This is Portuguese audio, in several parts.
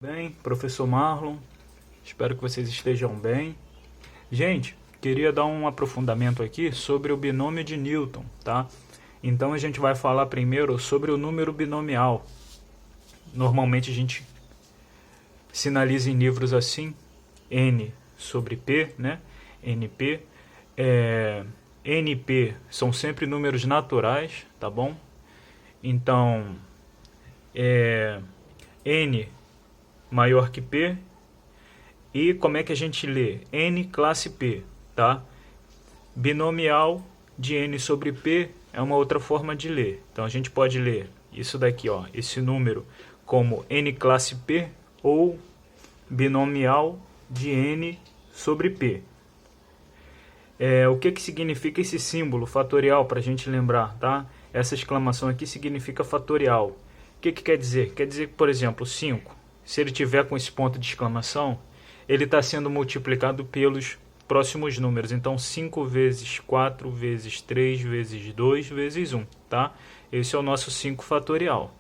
Bem, professor Marlon, espero que vocês estejam bem. Gente, queria dar um aprofundamento aqui sobre o binômio de Newton, tá? Então a gente vai falar primeiro sobre o número binomial. Normalmente a gente sinaliza em livros assim, N sobre P, né? NP. NP são sempre números naturais, tá bom? Então, N maior que P. E como é que a gente lê? N classe P, tá? Binomial de N sobre P é uma outra forma de ler. Então a gente pode ler isso daqui, ó, esse número como N classe P ou binomial de N sobre P. O que significa esse símbolo fatorial para a gente lembrar, tá? Essa exclamação aqui significa fatorial. O que quer dizer? Quer dizer que, por exemplo, 5. Se ele tiver com esse ponto de exclamação, ele está sendo multiplicado pelos próximos números. Então, 5 vezes 4 vezes 3 vezes 2 vezes 1, tá? Esse é o nosso 5 fatorial.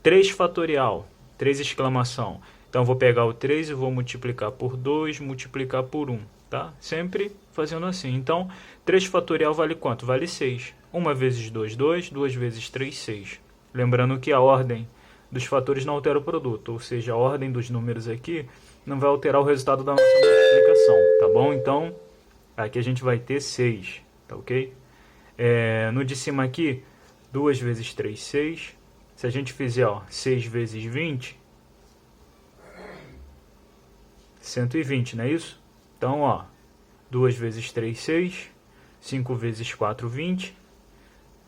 3 fatorial, 3 exclamação. Então, vou pegar o 3 e vou multiplicar por 2, multiplicar por 1, tá? Sempre fazendo assim. Então, 3 fatorial vale quanto? Vale 6. 1 vezes 2, 2. 2 vezes 3, 6. Lembrando que a ordem dos fatores não altera o produto, ou seja, a ordem dos números aqui não vai alterar o resultado da nossa multiplicação, tá bom? Então, aqui a gente vai ter 6, tá ok? No de cima aqui, 2 vezes 3, 6. Se a gente fizer, ó, 6 vezes 20, 120, não é isso? Então, ó, 2 vezes 3, 6. 5 vezes 4, 20.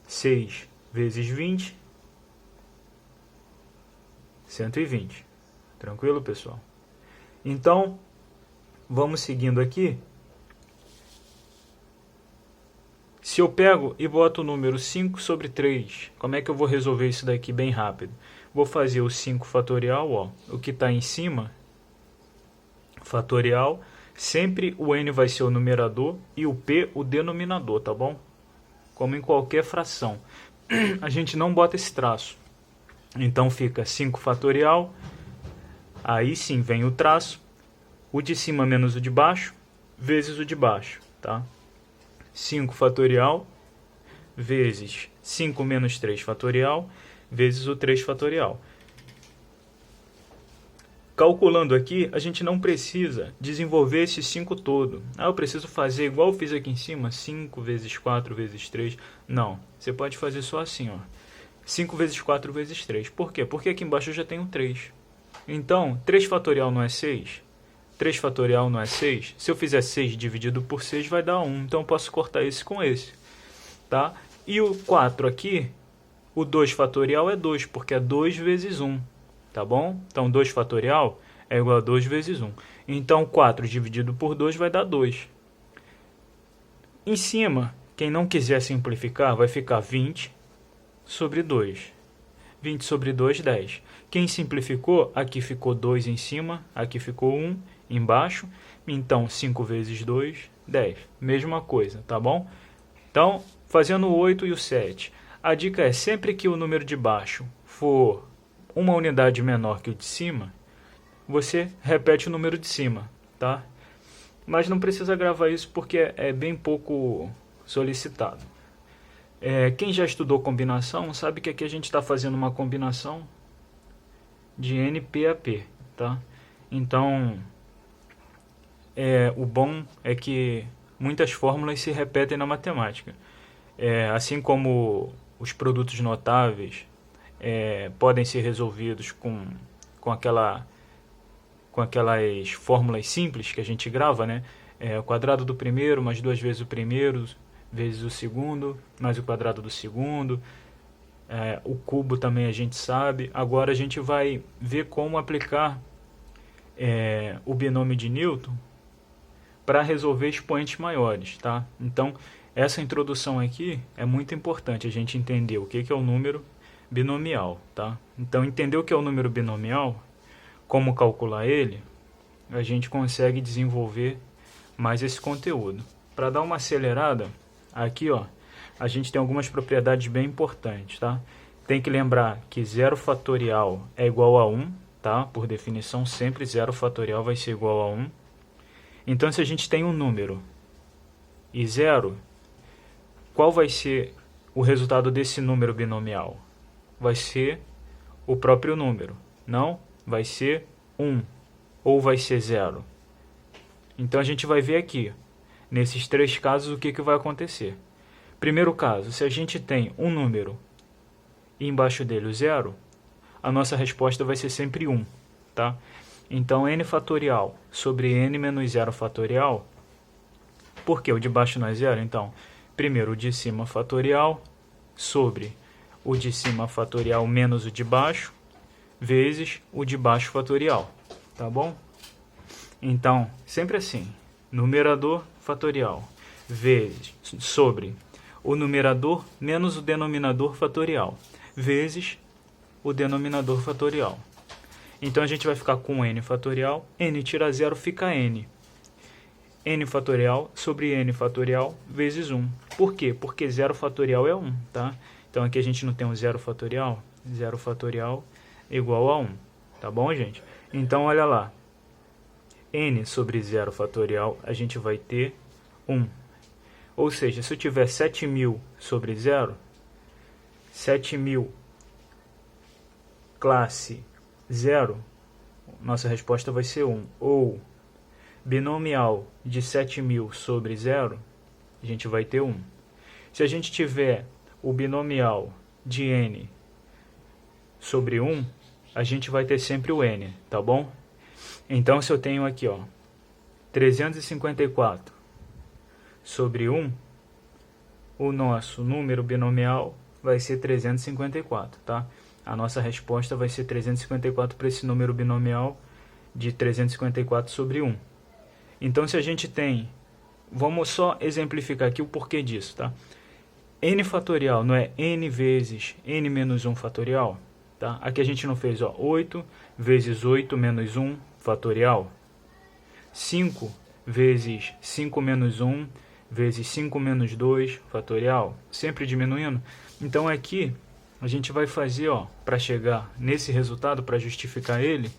6 vezes 20, 120. Tranquilo, pessoal? Então, vamos seguindo aqui. Se eu pego e boto o número 5 sobre 3, como é que eu vou resolver isso daqui bem rápido? Vou fazer o 5 fatorial, ó, o que está em cima, fatorial. Sempre o n vai ser o numerador e o p o denominador, tá bom? Como em qualquer fração. A gente não bota esse traço. Então fica 5 fatorial, aí sim vem o traço, o de cima menos o de baixo, vezes o de baixo, tá? 5 fatorial, vezes 5 menos 3 fatorial, vezes o 3 fatorial. Calculando aqui, a gente não precisa desenvolver esse 5 todo. Eu preciso fazer igual eu fiz aqui em cima, 5 vezes 4 vezes 3. Não, você pode fazer só assim, ó. 5 vezes 4 vezes 3. Por quê? Porque aqui embaixo eu já tenho 3. Então, 3 fatorial não é 6? 3 fatorial não é 6? Se eu fizer 6 dividido por 6 vai dar 1. Então eu posso cortar esse com esse. Tá? E o 4 aqui, o 2 fatorial é 2, porque é 2 vezes 1. Tá bom? Então 2 fatorial é igual a 2 vezes 1. Então 4 dividido por 2 vai dar 2. Em cima, quem não quiser simplificar, vai ficar 20 sobre 2. 20 sobre 2, 10. Quem simplificou, aqui ficou 2 em cima, aqui ficou 1 embaixo. Então, 5 vezes 2, 10. Mesma coisa, tá bom? Então, fazendo o 8 e o 7. A dica é, sempre que o número de baixo for uma unidade menor que o de cima, você repete o número de cima, tá? Mas não precisa gravar isso porque é bem pouco solicitado. Quem já estudou combinação sabe que aqui a gente está fazendo uma combinação de NP a P, tá? Então, o bom é que muitas fórmulas se repetem na matemática. Assim como os produtos notáveis podem ser resolvidos com aquelas fórmulas simples que a gente grava, né? O quadrado do primeiro mais 2 vezes o primeiro vezes o segundo, mais o quadrado do segundo. O cubo também a gente sabe. Agora a gente vai ver como aplicar o binômio de Newton para resolver expoentes maiores, tá? Então, essa introdução aqui é muito importante, a gente entender o que é o número binomial, tá? Então, entender o que é o número binomial, como calcular ele, a gente consegue desenvolver mais esse conteúdo. Para dar uma acelerada, aqui, ó, a gente tem algumas propriedades bem importantes, tá? Tem que lembrar que 0 fatorial é igual a 1, tá? Por definição, sempre 0 fatorial vai ser igual a 1. Então, se a gente tem um número e 0, qual vai ser o resultado desse número binomial? Vai ser o próprio número, não? Vai ser 1 ou vai ser 0? Então, a gente vai ver aqui, nesses 3 casos, o que vai acontecer. Primeiro caso, se a gente tem um número e embaixo dele o 0, a nossa resposta vai ser sempre 1, tá? Então, n fatorial sobre n menos 0 fatorial, por que o de baixo não é 0? Então, primeiro o de cima fatorial sobre o de cima fatorial menos o de baixo, vezes o de baixo fatorial, tá bom? Então, sempre assim, numerador fatorial vezes sobre o numerador menos o denominador fatorial, vezes o denominador fatorial. Então, a gente vai ficar com n fatorial, n tira 0 fica n. N fatorial sobre n fatorial vezes 1. Por quê? Porque 0 fatorial é 1, tá? Então, aqui a gente não tem um 0 fatorial igual a 1, tá bom, gente? Então, olha lá, n sobre 0 fatorial, a gente vai ter 1. Ou seja, se eu tiver 7.000 sobre 0, 7.000 classe 0, nossa resposta vai ser 1. Ou binomial de 7.000 sobre 0, a gente vai ter 1. Se a gente tiver o binomial de n sobre 1, a gente vai ter sempre o n, tá bom? Então, se eu tenho aqui, ó, 354 sobre 1, o nosso número binomial vai ser 354, tá? A nossa resposta vai ser 354 para esse número binomial de 354 sobre 1. Então, se a gente tem, vamos só exemplificar aqui o porquê disso, tá? N fatorial não é n vezes n menos 1 fatorial, tá? Aqui a gente não fez, ó, 8 vezes 8 menos 1 fatorial, 5 vezes 5 menos 1 vezes 5 menos 2 fatorial, sempre diminuindo. Então, aqui a gente vai fazer, ó, para chegar nesse resultado, para justificar ele,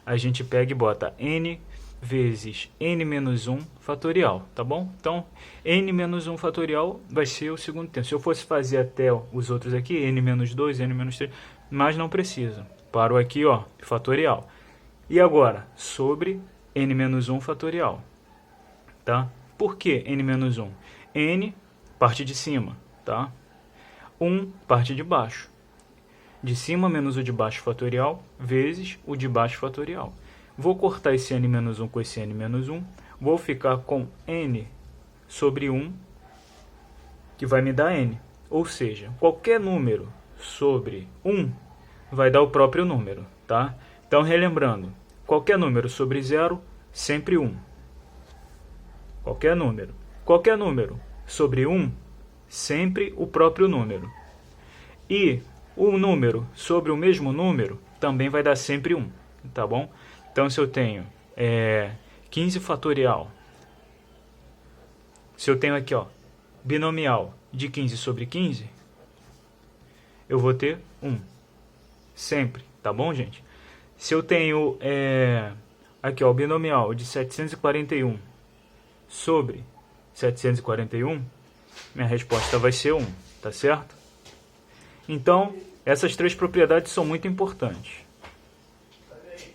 a gente pega e bota n vezes n menos 1 fatorial, tá bom? Então, n menos 1 fatorial vai ser o segundo termo. Se eu fosse fazer até os outros aqui, n menos 2, n menos 3, mas não precisa. Parou aqui, ó, fatorial. E agora, sobre n menos 1 fatorial, tá? Por que n menos 1? N, parte de cima, tá? 1, parte de baixo. De cima menos o de baixo fatorial, vezes o de baixo fatorial. Vou cortar esse n menos 1 com esse n menos 1. Vou ficar com n sobre 1, que vai me dar n. Ou seja, qualquer número sobre 1 vai dar o próprio número, tá? Então, relembrando, qualquer número sobre 0, sempre 1. Qualquer número sobre 1, sempre o próprio número. E o número sobre o mesmo número também vai dar sempre 1, tá bom? Então, se eu tenho 15 fatorial, se eu tenho aqui, ó, binomial de 15 sobre 15, eu vou ter 1, sempre, tá bom, gente? Se eu tenho aqui, ó, o binomial de 741 sobre 741, minha resposta vai ser 1, tá certo? Então, essas 3 propriedades são muito importantes.